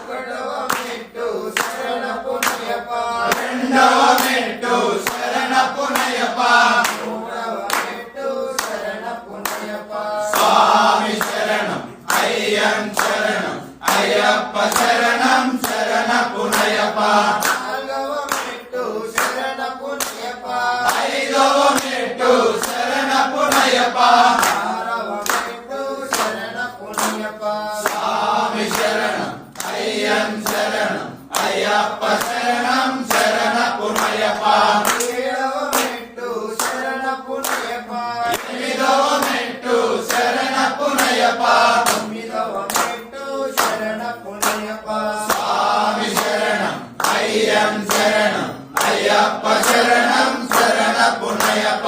ఒకటవ మెట్టు శరణపు నయ్యప్ప, రెండవ మెట్టు శరణపు నయ్యప్ప, మూడవ మెట్టు శరణపు నయ్యప్ప, స్వామి శరణం అయ్యం శరణం అయ్యప్ప శరణం శరణపు నయ్యప్ప, నాలుగవ మెట్టు శరణపు నయ్యప్ప, ఐదవ మెట్టు శరణపు నయ్యప్ప, ఆరవ మెట్టు శరణపు నయ్యప్ప, స్వామి శరణం అయ్యం శరణం అయ్యప్ప శరణం శరణపు నయ్యప్ప, ఏడవ మెట్టు శరణపు నయ్యప్ప, ఎనిమిదవ మెట్టు శరణపు నయ్యప్ప, తొమ్మిదవ మెట్టు శరణపు నయ్యప్ప, స్వామి శరణం అయ్యం శరణం అయ్యప్ప శరణం శరణపు నయ్యప్ప,